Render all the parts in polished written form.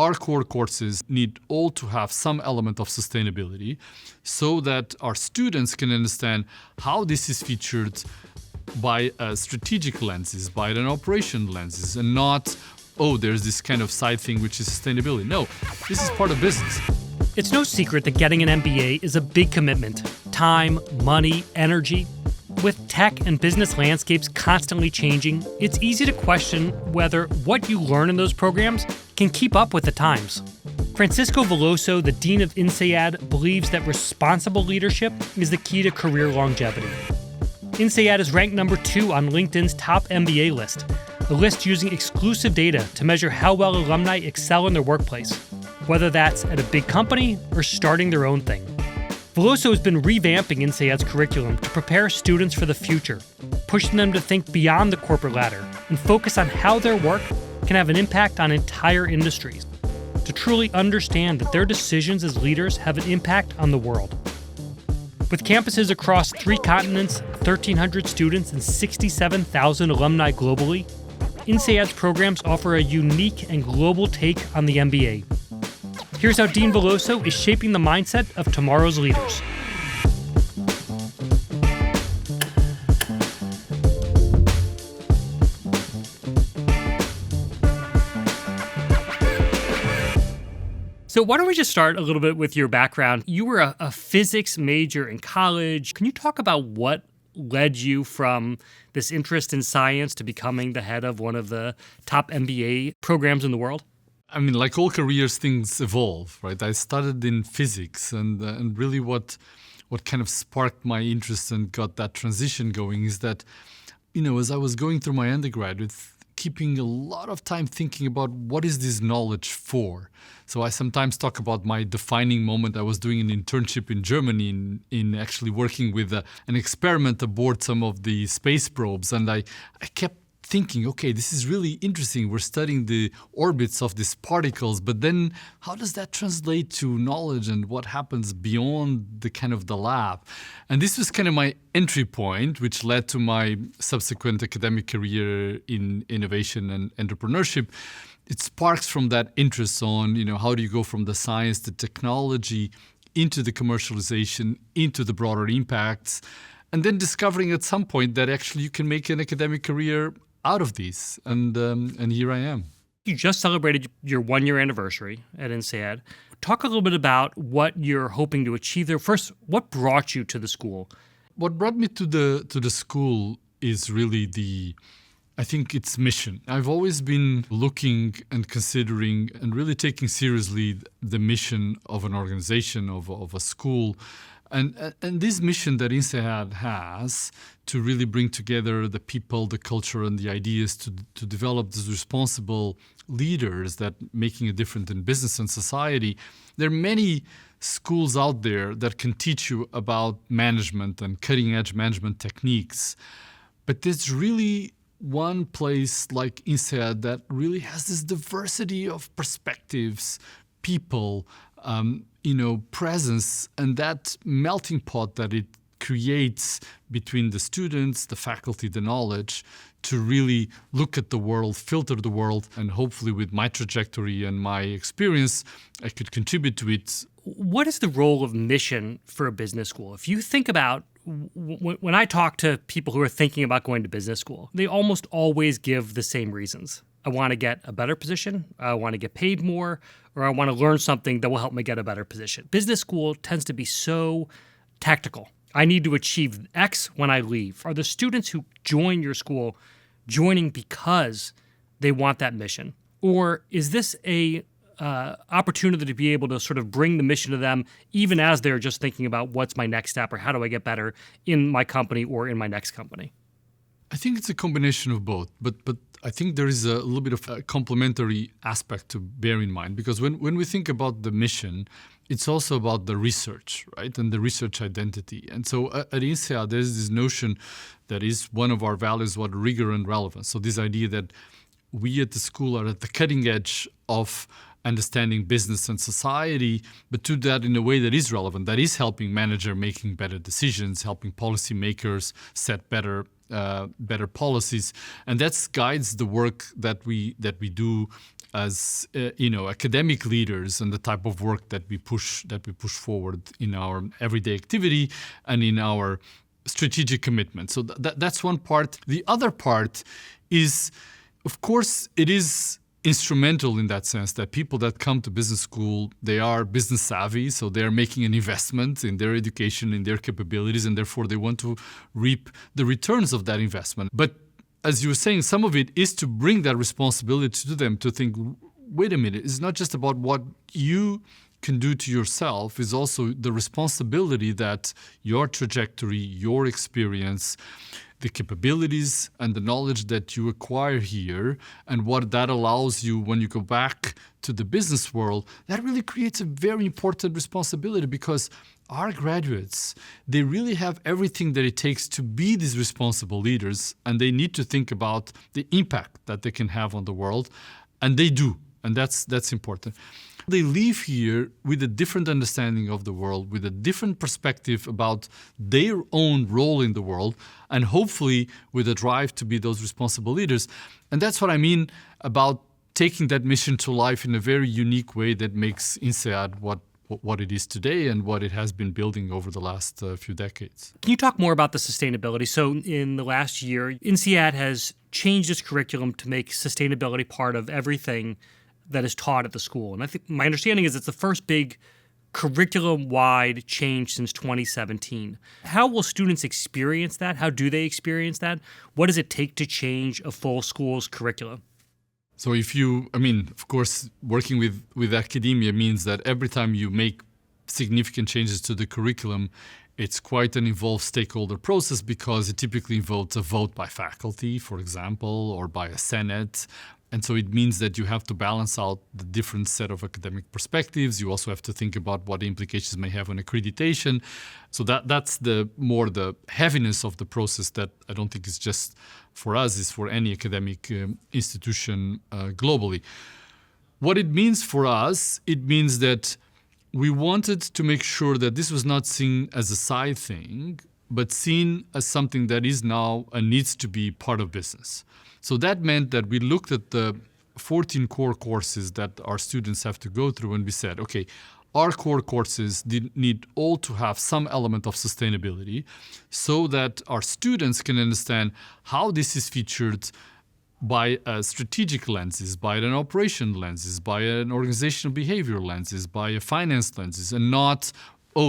our core courses need all to have some element of sustainability so that our students can understand how this is featured by strategic lenses, by an operation lenses, and not, oh, there's this kind of side thing which is sustainability. No, this is part of business. It's no secret that getting an MBA is a big commitment. Time, money, energy. With tech and business landscapes constantly changing, it's easy to question whether what you learn in those programs can keep up with the times. Francisco Veloso, the dean of INSEAD, believes that responsible leadership is the key to career longevity. INSEAD is ranked number 2 on LinkedIn's top MBA list, a list using exclusive data to measure how well alumni excel in their workplace, whether that's at a big company or starting their own thing. Veluso has been revamping INSEAD's curriculum to prepare students for the future, pushing them to think beyond the corporate ladder and focus on how their work can have an impact on entire industries, to truly understand that their decisions as leaders have an impact on the world. With campuses across 3 continents, 1,300 students, and 67,000 alumni globally, INSEAD's programs offer a unique and global take on the MBA. Here's how Dean Veloso is shaping the mindset of tomorrow's leaders. So why don't we just start a little bit with your background? You were a physics major in college. Can you talk about what led you from this interest in science to becoming the head of one of the top MBA programs in the world? I mean, like all careers, things evolve, right? I started in physics, and really what kind of sparked my interest and got that transition going is that, as I was going through my undergraduate, keeping a lot of time thinking about what is this knowledge for. So I sometimes talk about my defining moment. I was doing an internship in Germany in actually working with an experiment aboard some of the space probes, and I kept thinking, okay, this is really interesting. We're studying the orbits of these particles, but then how does that translate to knowledge and what happens beyond the kind of the lab? And this was kind of my entry point, which led to my subsequent academic career in innovation and entrepreneurship. It sparks from that interest on, how do you go from the science, the technology, into the commercialization, into the broader impacts, and then discovering at some point that actually you can make an academic career out of these, and here I am. You just celebrated your 1-year anniversary at INSEAD. Talk a little bit about what you're hoping to achieve there. First, what brought you to the school? What brought me to the school is really I think its mission. I've always been looking and considering and really taking seriously the mission of an organization, of a school. And this mission that INSEAD has to really bring together the people, the culture, and the ideas to develop these responsible leaders that making a difference in business and society. There are many schools out there that can teach you about management and cutting-edge management techniques. But there's really one place like INSEAD that really has this diversity of perspectives, people, presence, and that melting pot that it creates between the students, the faculty, the knowledge, to really look at the world, filter the world, and hopefully with my trajectory and my experience, I could contribute to it. What is the role of mission for a business school? If you think about, when I talk to people who are thinking about going to business school, they almost always give the same reasons. I want to get a better position, I want to get paid more, or I want to learn something that will help me get a better position. Business school tends to be so tactical. I need to achieve X when I leave. Are the students who join your school joining because they want that mission? Or is this a opportunity to be able to sort of bring the mission to them even as they're just thinking about what's my next step or how do I get better in my company or in my next company? I think it's a combination of both, but I think there is a little bit of a complementary aspect to bear in mind, because when we think about the mission, it's also about the research, right, and the research identity. And so at INSEAD, there's this notion that is one of our values, what rigor and relevance. So this idea that we at the school are at the cutting edge of understanding business and society, but do that in a way that is relevant, that is helping manager making better decisions, helping policymakers set better policies, and that guides the work that we do as academic leaders and the type of work that we push forward in our everyday activity and in our strategic commitment. So that's one part. The other part is, of course, it is instrumental in that sense that people that come to business school, they are business savvy, so they're making an investment in their education, in their capabilities, and therefore they want to reap the returns of that investment. But as you were saying, some of it is to bring that responsibility to them to think, wait a minute, it's not just about what you can do to yourself, it's also the responsibility that your trajectory, your experience, the capabilities and the knowledge that you acquire here and what that allows you when you go back to the business world, that really creates a very important responsibility because our graduates, they really have everything that it takes to be these responsible leaders, and they need to think about the impact that they can have on the world, and they do, and that's important. They leave here with a different understanding of the world, with a different perspective about their own role in the world, and hopefully with a drive to be those responsible leaders. And that's what I mean about taking that mission to life in a very unique way that makes INSEAD what it is today and what it has been building over the last few decades. Can you talk more about the sustainability? So in the last year, INSEAD has changed its curriculum to make sustainability part of everything that is taught at the school. And I think my understanding is it's the first big curriculum-wide change since 2017. How will students experience that? How do they experience that? What does it take to change a full school's curriculum? So of course, working with academia means that every time you make significant changes to the curriculum, it's quite an involved stakeholder process because it typically involves a vote by faculty, for example, or by a senate. And so it means that you have to balance out the different set of academic perspectives. You also have to think about what the implications may have on accreditation. So that's the heaviness of the process that I don't think is just for us, is for any academic institution globally. What it means for us, it means that we wanted to make sure that this was not seen as a side thing, but seen as something that is now and needs to be part of business. So that meant that we looked at the 14 core courses that our students have to go through and we said, okay, our core courses need all to have some element of sustainability so that our students can understand how this is featured by strategic lenses, by an operation lenses, by an organizational behavior lenses, by a finance lenses, and not,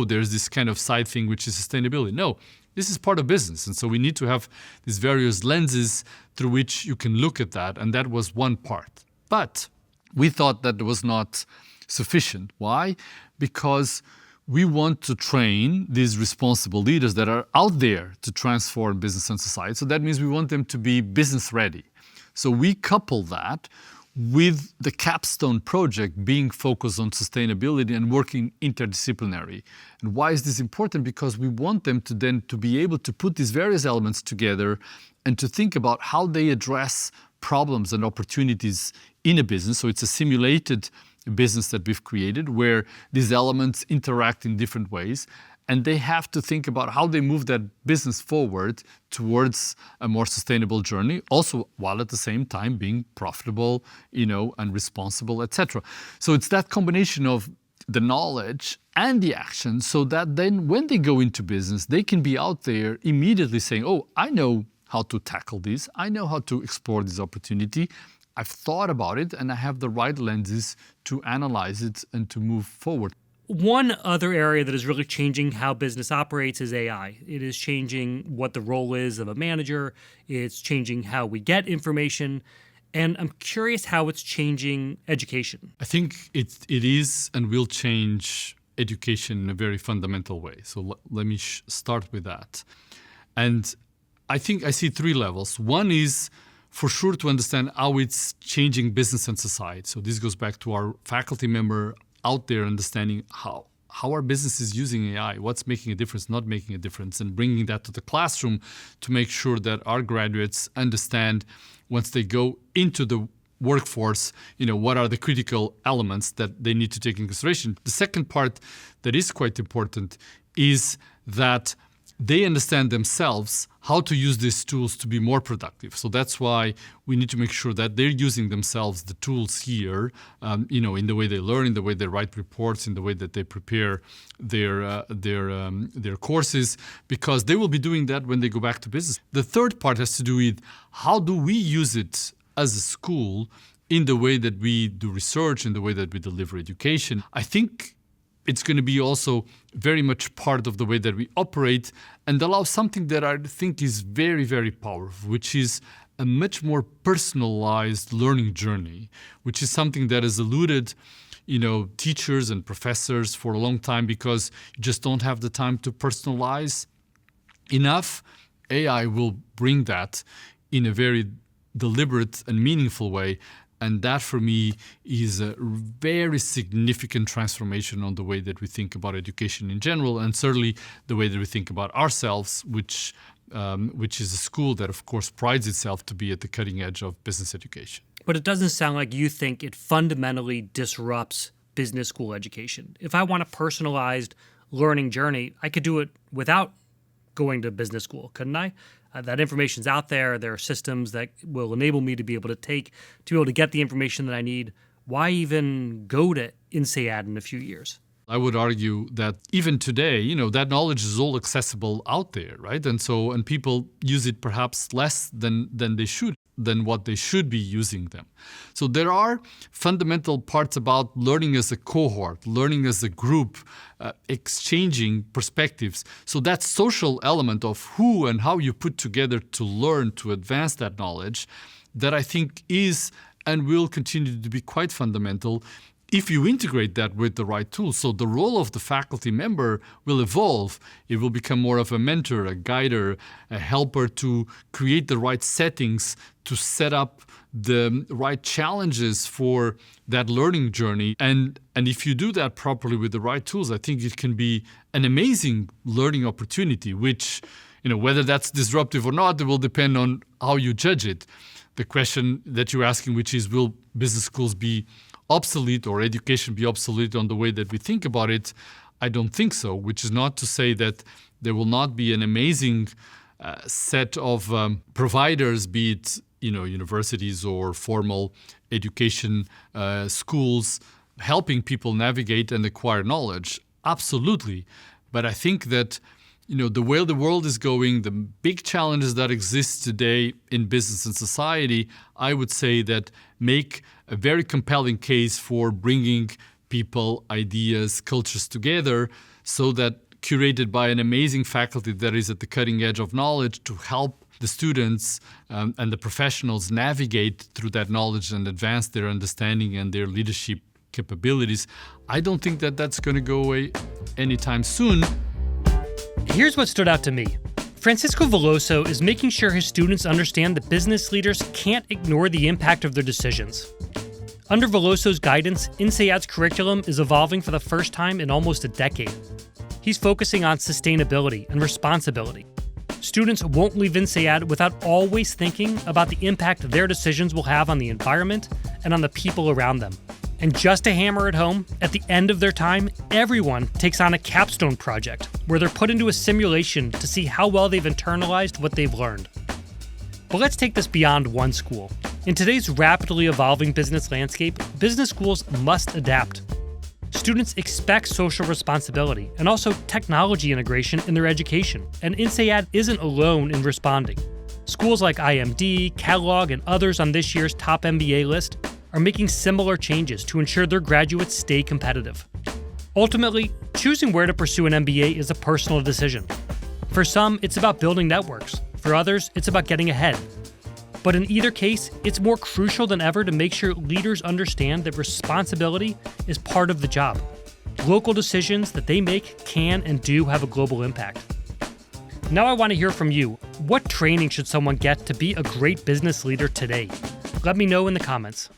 there's this kind of side thing which is sustainability. No. This is part of business, and so we need to have these various lenses through which you can look at that, and that was one part. But we thought that was not sufficient. Why? Because we want to train these responsible leaders that are out there to transform business and society. So that means we want them to be business ready. So we couple that with the capstone project being focused on sustainability and working interdisciplinary. And why is this important? Because we want them to then to be able to put these various elements together and to think about how they address problems and opportunities in a business. So it's a simulated business that we've created where these elements interact in different ways. And they have to think about how they move that business forward towards a more sustainable journey, also while at the same time being profitable, and responsible, etc. So it's that combination of the knowledge and the action so that then when they go into business, they can be out there immediately saying, I know how to tackle this. I know how to explore this opportunity. I've thought about it and I have the right lenses to analyze it and to move forward. One other area that is really changing how business operates is AI. It is changing what the role is of a manager. It's changing how we get information. And I'm curious how it's changing education. I think it is and will change education in a very fundamental way. So let me start with that. And I think I see three levels. One is for sure to understand how it's changing business and society. So this goes back to our faculty member out there understanding how our business is using AI, what's making a difference, not making a difference, and bringing that to the classroom to make sure that our graduates understand once they go into the workforce, what are the critical elements that they need to take in consideration. The second part that is quite important is that they understand themselves how to use these tools to be more productive. So that's why we need to make sure that they're using themselves, the tools here, in the way they learn, in the way they write reports, in the way that they prepare their courses, because they will be doing that when they go back to business. The third part has to do with how do we use it as a school in the way that we do research, in the way that we deliver education. I think it's going to be also very much part of the way that we operate and allow something that I think is very, very powerful, which is a much more personalized learning journey, which is something that has eluded, teachers and professors for a long time because you just don't have the time to personalize enough. AI will bring that in a very deliberate and meaningful way. And that, for me, is a very significant transformation on the way that we think about education in general, and certainly the way that we think about ourselves, which is a school that, of course, prides itself to be at the cutting edge of business education. But it doesn't sound like you think it fundamentally disrupts business school education. If I want a personalized learning journey, I could do it without going to business school, couldn't I? That information's out there. There are systems that will enable me to be able to get the information that I need. Why even go to INSEAD in a few years? I would argue that even today, that knowledge is all accessible out there, right? And people use it perhaps less than what they should be using them. So there are fundamental parts about learning as a cohort, learning as a group, exchanging perspectives. So that social element of who and how you put together to learn, to advance that knowledge, that I think is and will continue to be quite fundamental if you integrate that with the right tools. So the role of the faculty member will evolve. It will become more of a mentor, a guider, a helper to create the right settings, to set up the right challenges for that learning journey. And if you do that properly with the right tools, I think it can be an amazing learning opportunity, which, whether that's disruptive or not, it will depend on how you judge it. The question that you're asking, which is, will business schools be obsolete or education be obsolete on the way that we think about it? I don't think so, which is not to say that there will not be an amazing set of providers, be it universities or formal education schools, helping people navigate and acquire knowledge. Absolutely. But I think that the way the world is going, the big challenges that exist today in business and society, I would say that make a very compelling case for bringing people, ideas, cultures together, so that curated by an amazing faculty that is at the cutting edge of knowledge to help the students and the professionals navigate through that knowledge and advance their understanding and their leadership capabilities. I don't think that that's going to go away anytime soon. Here's what stood out to me. Francisco Veloso is making sure his students understand that business leaders can't ignore the impact of their decisions. Under Veloso's guidance, INSEAD's curriculum is evolving for the first time in almost a decade. He's focusing on sustainability and responsibility. Students won't leave INSEAD without always thinking about the impact their decisions will have on the environment and on the people around them. And just to hammer it home, at the end of their time, everyone takes on a capstone project where they're put into a simulation to see how well they've internalized what they've learned. But let's take this beyond one school. In today's rapidly evolving business landscape, business schools must adapt. Students expect social responsibility and also technology integration in their education, and INSEAD isn't alone in responding. Schools like IMD, Catalog, and others on this year's top MBA list are making similar changes to ensure their graduates stay competitive. Ultimately, choosing where to pursue an MBA is a personal decision. For some, it's about building networks. For others, it's about getting ahead. But in either case, it's more crucial than ever to make sure leaders understand that responsibility is part of the job. Local decisions that they make can and do have a global impact. Now I want to hear from you. What training should someone get to be a great business leader today? Let me know in the comments.